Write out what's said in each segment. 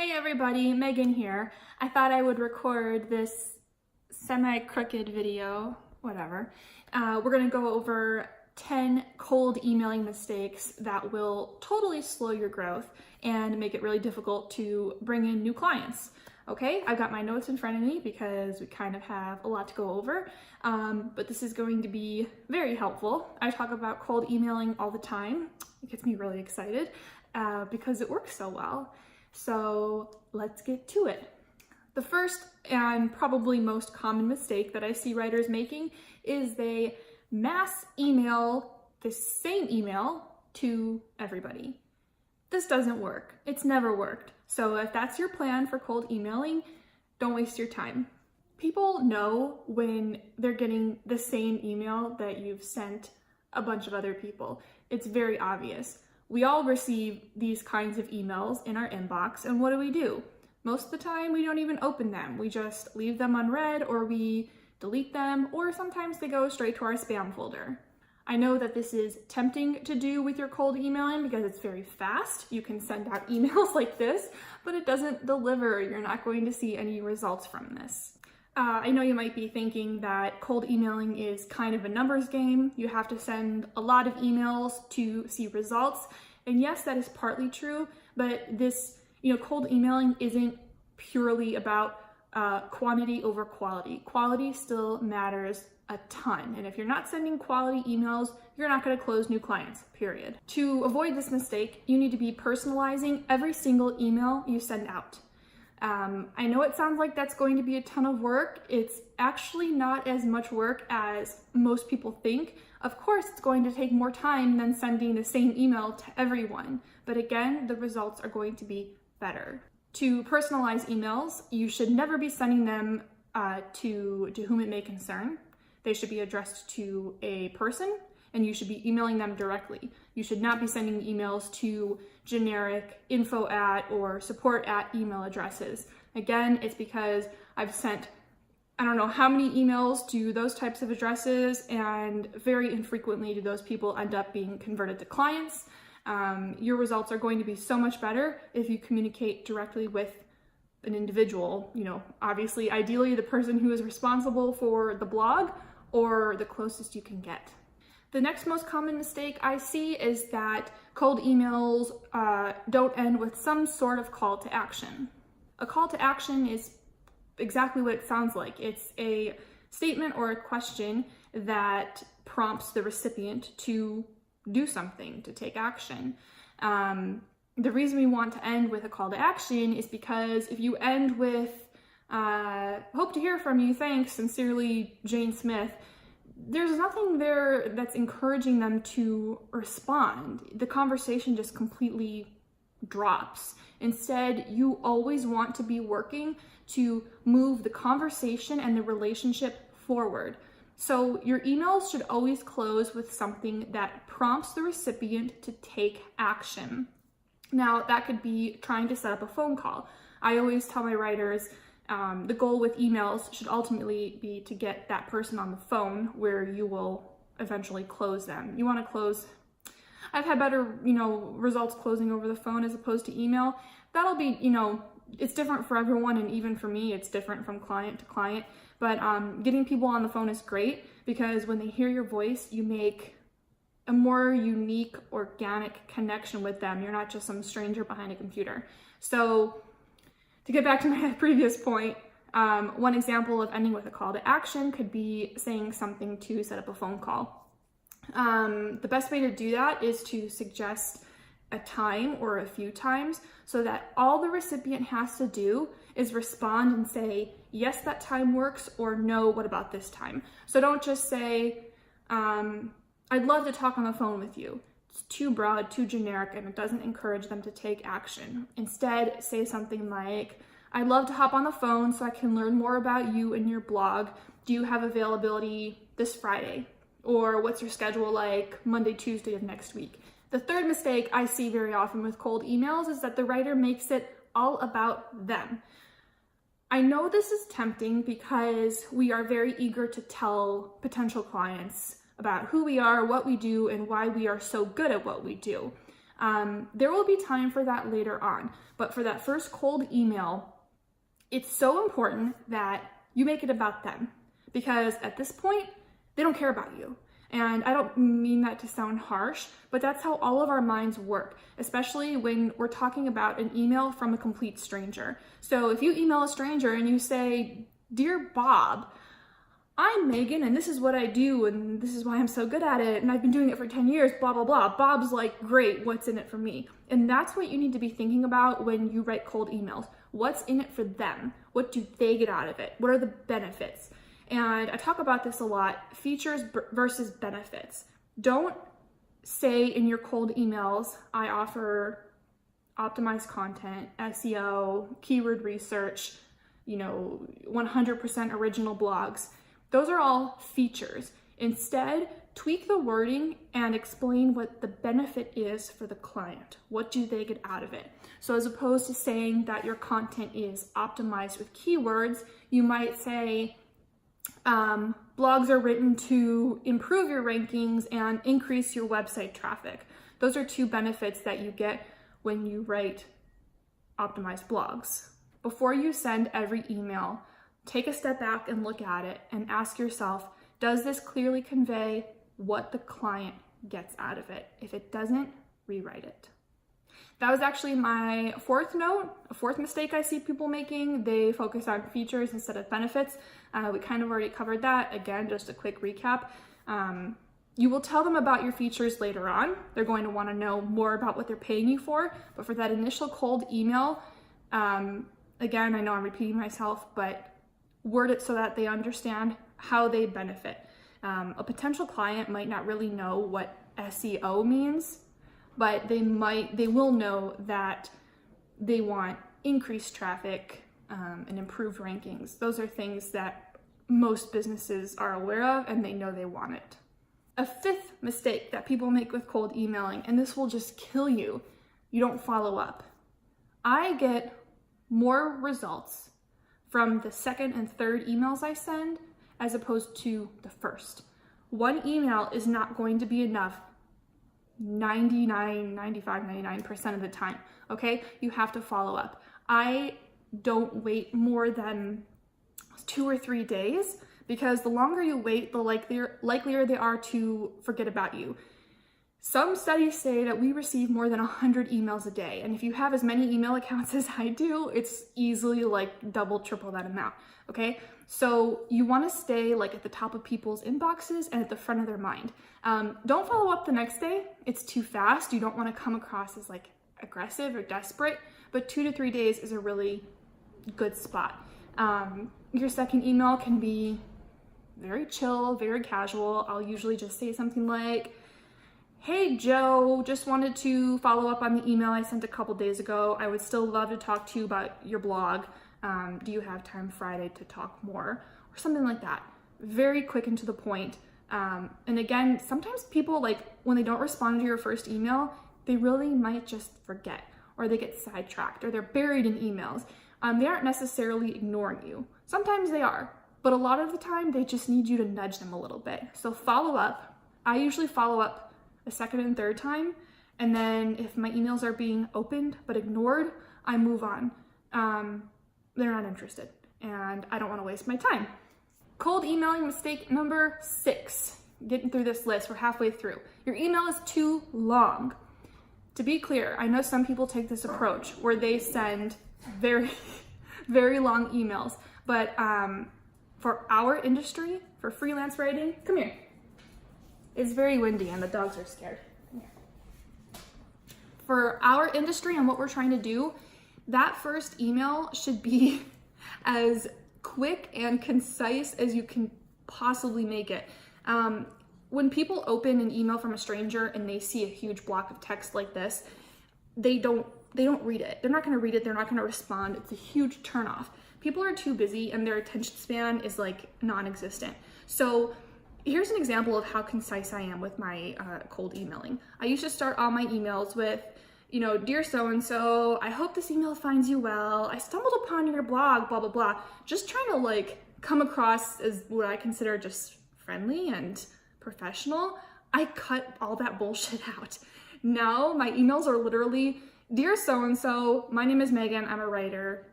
Hey everybody, Megan here. I thought I would record this semi-crooked video, whatever. We're gonna go over 10 cold emailing mistakes that will totally slow your growth and make it really difficult to bring in new clients. Okay, I've got my notes in front of me because we kind of have a lot to go over, but this is going to be very helpful. I talk about cold emailing all the time. It gets me really excited because it works so well. So let's get to it. The first and probably most common mistake that I see writers making is they mass email the same email to everybody. This doesn't work. It's never worked. So if that's your plan for cold emailing, don't waste your time. People know when they're getting the same email that you've sent a bunch of other people. It's very obvious. We all receive these kinds of emails in our inbox, and what do? Most of the time, we don't even open them. We just leave them unread, or we delete them, or sometimes they go straight to our spam folder. I know that this is tempting to do with your cold emailing because it's very fast. You can send out emails like this, but it doesn't deliver. You're not going to see any results from this. I know you might be thinking that cold emailing is kind of a numbers game. You have to send a lot of emails to see results. And yes, that is partly true, but this, cold emailing isn't purely about quantity over quality. Quality still matters a ton. And if you're not sending quality emails, you're not going to close new clients, period. To avoid this mistake, you need to be personalizing every single email you send out. I know it sounds like that's going to be a ton of work. It's actually not as much work as most people think. Of course, it's going to take more time than sending the same email to everyone. But again, the results are going to be better. To personalize emails, you should never be sending them to whom it may concern. They should be addressed to a person, and you should be emailing them directly. You should not be sending emails to generic info@ or support@ email addresses. Again, it's because I've sent I don't know how many emails to those types of addresses, and very infrequently do those people end up being converted to clients. Your results are going to be so much better if you communicate directly with an individual, obviously, ideally the person who is responsible for the blog or the closest you can get. The next most common mistake I see is that cold emails don't end with some sort of call to action. A call to action is exactly what it sounds like. It's a statement or a question that prompts the recipient to do something, to take action. The reason we want to end with a call to action is because if you end with, hope to hear from you, thanks, sincerely, Jane Smith, there's nothing there that's encouraging them to respond. The conversation just completely drops. Instead, you always want to be working to move the conversation and the relationship forward. So your emails should always close with something that prompts the recipient to take action. Now, that could be trying to set up a phone call. I always tell my writers, the goal with emails should ultimately be to get that person on the phone where you will eventually close them. You want to close. I've had better, results closing over the phone as opposed to email. That'll be, it's different for everyone, and even for me, it's different from client to client. But getting people on the phone is great because when they hear your voice, you make a more unique, organic connection with them. You're not just some stranger behind a computer. So to get back to my previous point, one example of ending with a call to action could be saying something to set up a phone call. The best way to do that is to suggest a time or a few times so that all the recipient has to do is respond and say, yes, that time works, or no, what about this time? So don't just say, I'd love to talk on the phone with you. It's too broad, too generic, and it doesn't encourage them to take action. Instead, say something like, I'd love to hop on the phone so I can learn more about you and your blog. Do you have availability this Friday? Or what's your schedule like Monday, Tuesday of next week? The third mistake I see very often with cold emails is that the writer makes it all about them. I know this is tempting because we are very eager to tell potential clients about who we are, what we do, and why we are so good at what we do. There will be time for that later on, but for that first cold email, it's so important that you make it about them, because at this point, they don't care about you. And I don't mean that to sound harsh, but that's how all of our minds work, especially when we're talking about an email from a complete stranger. So if you email a stranger and you say, "Dear Bob, I'm Megan and this is what I do and this is why I'm so good at it and I've been doing it for 10 years, blah, blah, blah." Bob's like, "Great, what's in it for me?" And that's what you need to be thinking about when you write cold emails. What's in it for them? What do they get out of it? What are the benefits? And I talk about this a lot, features versus benefits. Don't say in your cold emails, "I offer optimized content, SEO, keyword research, 100% original blogs." Those are all features. Instead, tweak the wording and explain what the benefit is for the client. What do they get out of it? So as opposed to saying that your content is optimized with keywords, you might say, blogs are written to improve your rankings and increase your website traffic. Those are two benefits that you get when you write optimized blogs. Before you send every email, take a step back and look at it and ask yourself, does this clearly convey what the client gets out of it? If it doesn't, rewrite it. That was actually my fourth note, a fourth mistake I see people making. They focus on features instead of benefits. We kind of already covered that. Again, just a quick recap. You will tell them about your features later on. They're going to want to know more about what they're paying you for. But for that initial cold email, again, I know I'm repeating myself, but word it so that they understand how they benefit. A potential client might not really know what SEO means, but they will know that they want increased traffic and improved rankings. Those are things that most businesses are aware of and they know they want it. A fifth mistake that people make with cold emailing, and this will just kill you, you don't follow up. I get more results from the second and third emails I send as opposed to the first. One email is not going to be enough 99% of the time, okay? You have to follow up. I don't wait more than 2 or 3 days, because the longer you wait, the likelier they are to forget about you. Some studies say that we receive more than 100 emails a day, and if you have as many email accounts as I do, it's easily like double, triple that amount, okay? So you want to stay like at the top of people's inboxes and at the front of their mind. Don't follow up the next day. It's too fast. You don't want to come across as like aggressive or desperate, but 2 to 3 days is a really good spot. Your second email can be very chill, very casual. I'll usually just say something like, "Hey Joe, just wanted to follow up on the email I sent a couple days ago. I would still love to talk to you about your blog. Do you have time Friday to talk more?" Or something like that. Very quick and to the point. And again, sometimes people, like when they don't respond to your first email, they really might just forget, or they get sidetracked, or they're buried in emails. They aren't necessarily ignoring you. Sometimes they are, but a lot of the time they just need you to nudge them a little bit. So follow up. I usually follow up a second and third time, and then if my emails are being opened but ignored, I move on. They're not interested, and I don't want to waste my time. Cold emailing mistake number 6. Getting through this list, we're halfway through. Your email is too long. To be clear, I know some people take this approach where they send very, very long emails, but for our industry, for freelance writing, come here. It's very windy and the dogs are scared. Come here. For our industry and what we're trying to do, that first email should be as quick and concise as you can possibly make it. When people open an email from a stranger and they see a huge block of text like this, they don't read it. They're not going to read it. They're not going to respond. It's a huge turnoff. People are too busy and their attention span is like non-existent. So here's an example of how concise I am with my cold emailing. I used to start all my emails with, "Dear so-and-so, I hope this email finds you well. I stumbled upon your blog, blah, blah, blah." Just trying to like come across as what I consider just friendly and professional. I cut all that bullshit out. Now my emails are literally, dear so-and-so, my name is Megan, I'm a writer.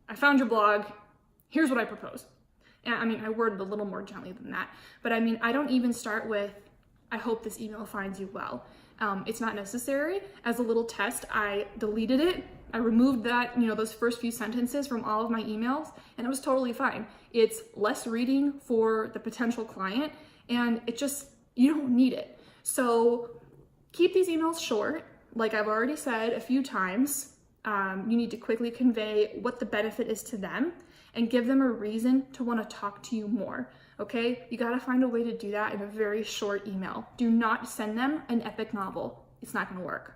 I found your blog, here's what I propose. And I mean, I worded a little more gently than that, but I mean, I don't even start with, I hope this email finds you well. It's not necessary. As a little test, I deleted it. I removed that, those first few sentences from all of my emails, and it was totally fine. It's less reading for the potential client, and you don't need it. So keep these emails short. Like I've already said a few times, you need to quickly convey what the benefit is to them and give them a reason to want to talk to you more. Okay, you gotta find a way to do that in a very short email. Do not send them an epic novel. It's not gonna work.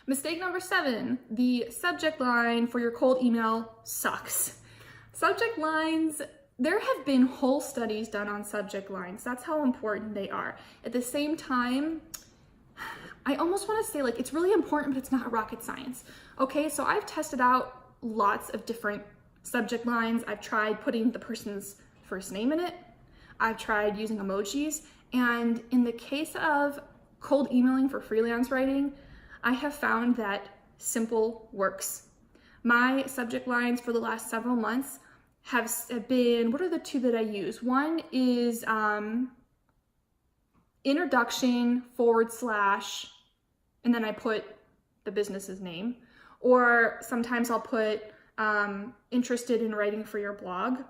Mistake number 7, the subject line for your cold email sucks. Subject lines, there have been whole studies done on subject lines. That's how important they are. At the same time, I almost wanna say it's really important, but it's not rocket science. Okay, so I've tested out lots of different subject lines. I've tried putting the person's first name in it. I've tried using emojis, and in the case of cold emailing for freelance writing, I have found that simple works. My subject lines for the last several months have been, what are the 2 that I use? One is introduction / and then I put the business's name, or sometimes I'll put interested in writing for your blog,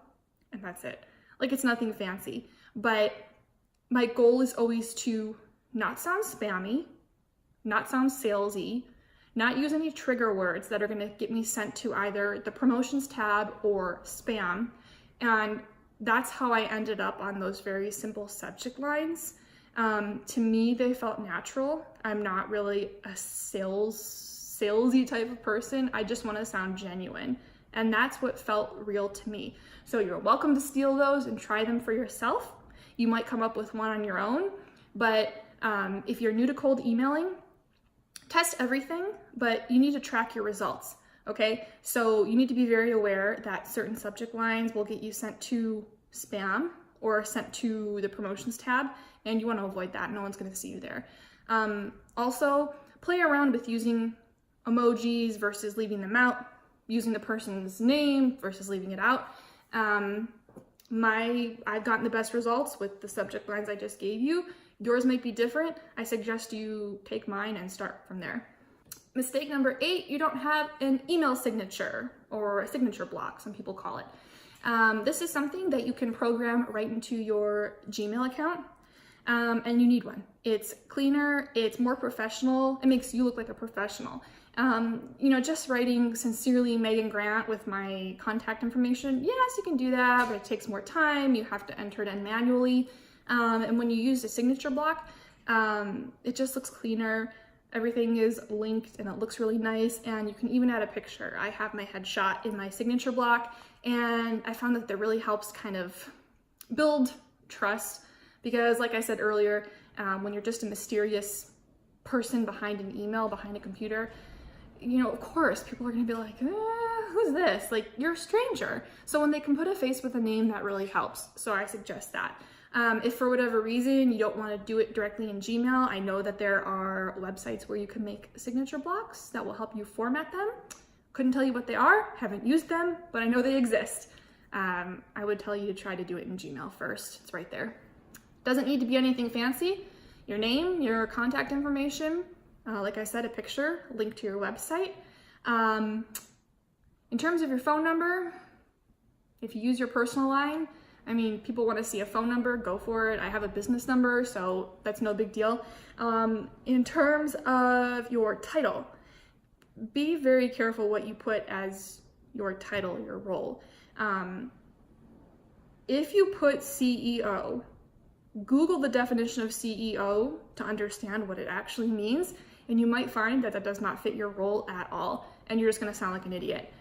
and that's it. It's nothing fancy, but my goal is always to not sound spammy, not sound salesy, not use any trigger words that are gonna get me sent to either the promotions tab or spam. And that's how I ended up on those very simple subject lines. To me, they felt natural. I'm not really a salesy type of person. I just wanna sound genuine. And that's what felt real to me. So you're welcome to steal those and try them for yourself. You might come up with one on your own, but if you're new to cold emailing, test everything, but you need to track your results, okay? So you need to be very aware that certain subject lines will get you sent to spam or sent to the promotions tab, and you wanna avoid that. No one's gonna see you there. Also, play around with using emojis versus leaving them out, using the person's name versus leaving it out. I've gotten the best results with the subject lines I just gave you. Yours might be different. I suggest you take mine and start from there. Mistake number 8, you don't have an email signature, or a signature block, some people call it. This is something that you can program right into your Gmail account, and you need one. It's cleaner, it's more professional, it makes you look like a professional. Just writing sincerely Megan Grant with my contact information, yes, you can do that, but it takes more time. You have to enter it in manually. And when you use a signature block, it just looks cleaner. Everything is linked and it looks really nice. And you can even add a picture. I have my headshot in my signature block, and I found that really helps kind of build trust, because like I said earlier, when you're just a mysterious person behind an email, behind a computer, of course, people are gonna be like, who's this? You're a stranger. So when they can put a face with a name, that really helps. So I suggest that. If for whatever reason you don't wanna do it directly in Gmail, I know that there are websites where you can make signature blocks that will help you format them. Couldn't tell you what they are, haven't used them, but I know they exist. I would tell you to try to do it in Gmail first. It's right there. Doesn't need to be anything fancy. Your name, your contact information, like I said, a picture, a link to your website. In terms of your phone number, if you use your personal line, people want to see a phone number, go for it. I have a business number, so that's no big deal. In terms of your title, be very careful what you put as your title, your role. If you put CEO, Google the definition of CEO to understand what it actually means, and you might find that that does not fit your role at all, and you're just gonna sound like an idiot.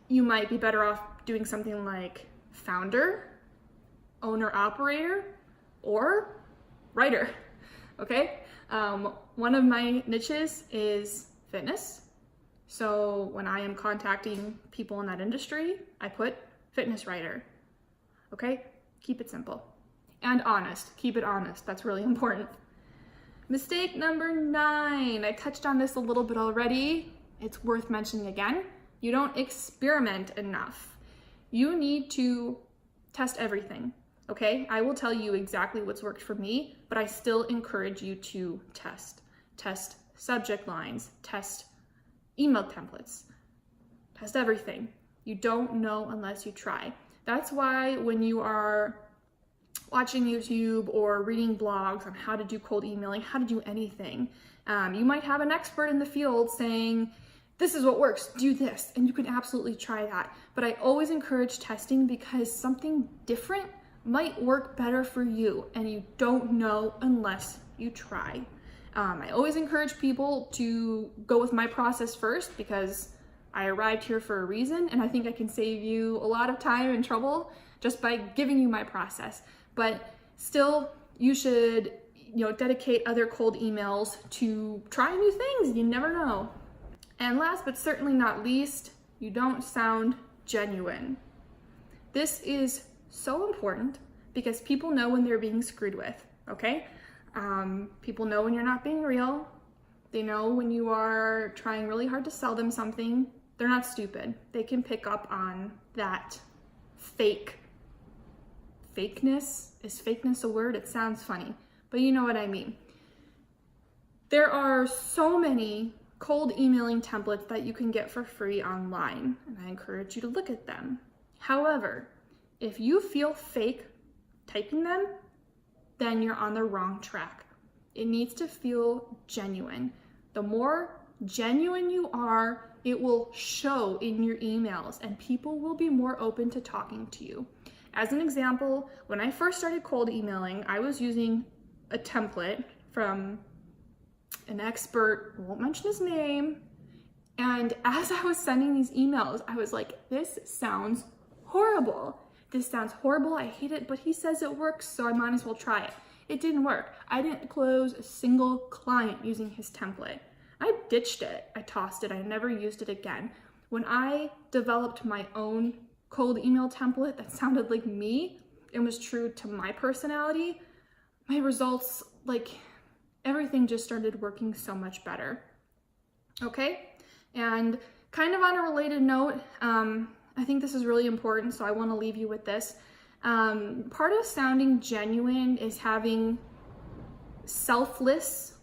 You might be better off doing something like founder, owner-operator, or writer, okay? One of my niches is fitness. So when I am contacting people in that industry, I put fitness writer, okay? Keep it simple. And honest, keep it honest, that's really important. Mistake number 9. I touched on this a little bit already. It's worth mentioning again. You don't experiment enough. You need to test everything, okay? I will tell you exactly what's worked for me, but I still encourage you to test. Test subject lines, test email templates, test everything. You don't know unless you try. That's why when you are watching YouTube or reading blogs on how to do cold emailing, how to do anything, you might have an expert in the field saying, this is what works, do this, and you can absolutely try that. But I always encourage testing because something different might work better for you, and you don't know unless you try. I always encourage people to go with my process first because I arrived here for a reason, and I think I can save you a lot of time and trouble just by giving you my process. But still, you should, dedicate other cold emails to try new things. You never know. And last but certainly not least, you don't sound genuine. This is so important because people know when they're being screwed with, okay? People know when you're not being real. They know when you are trying really hard to sell them something. They're not stupid. They can pick up on that fakeness. Is fakeness a word? It sounds funny, but you know what I mean. There are so many cold emailing templates that you can get for free online, and I encourage you to look at them. However, if you feel fake typing them, then you're on the wrong track. It needs to feel genuine. The more genuine you are, it will show in your emails and people will be more open to talking to you. As an example, when I first started cold emailing, I was using a template from an expert, I won't mention his name, and as I was sending these emails, I was like, this sounds horrible. This sounds horrible, I hate it, but he says it works, so I might as well try it. It didn't work. I didn't close a single client using his template. I ditched it, I tossed it, I never used it again. When I developed my own cold email template that sounded like me and was true to my personality, my results, everything just started working so much better. Okay? And kind of on a related note, I think this is really important, so I want to leave you with this. Part of sounding genuine is having selfless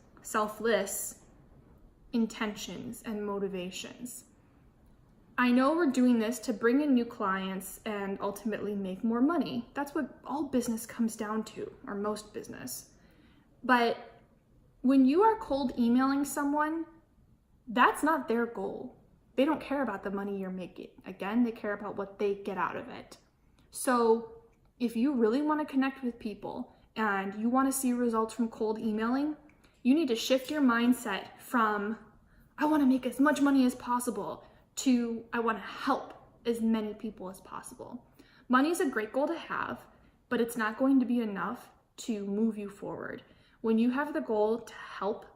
intentions and motivations. I know we're doing this to bring in new clients and ultimately make more money. That's what all business comes down to, or most business. But when you are cold emailing someone, that's not their goal. They don't care about the money you're making. Again, they care about what they get out of it. So if you really want to connect with people and you want to see results from cold emailing, you need to shift your mindset from, I want to make as much money as possible, to, I want to help as many people as possible. Money is a great goal to have, but it's not going to be enough to move you forward. When you have the goal to help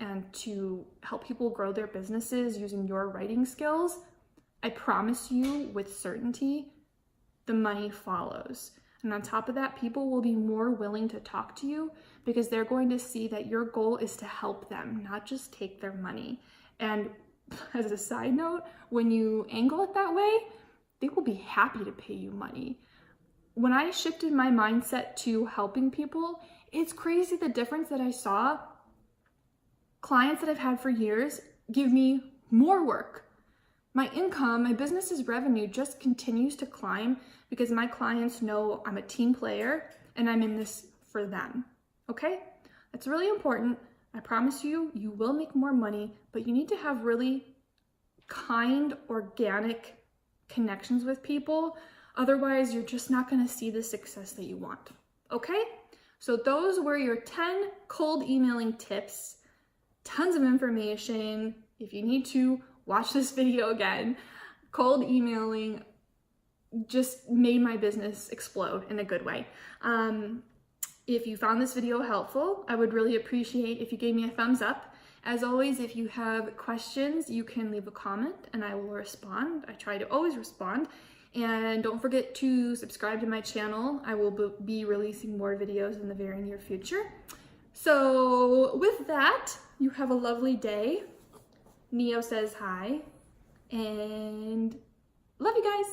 and to help people grow their businesses using your writing skills, I promise you with certainty, the money follows. And on top of that, people will be more willing to talk to you because they're going to see that your goal is to help them, not just take their money. And as a side note, when you angle it that way, they will be happy to pay you money. When I shifted my mindset to helping people, it's crazy the difference that I saw. Clients that I've had for years give me more work. My income, my business's revenue just continues to climb because my clients know I'm a team player and I'm in this for them. Okay? That's really important. I promise you, you will make more money, but you need to have really kind, organic connections with people. Otherwise, you're just not going to see the success that you want. Okay? So those were your 10 cold emailing tips. Tons of information. If you need to, watch this video again. Cold emailing just made my business explode in a good way. If you found this video helpful, I would really appreciate if you gave me a thumbs up. As always, if you have questions, you can leave a comment and I will respond. I try to always respond. And don't forget to subscribe to my channel. I will be releasing more videos in the very near future. So with that, you have a lovely day. Neo says hi, and love you guys.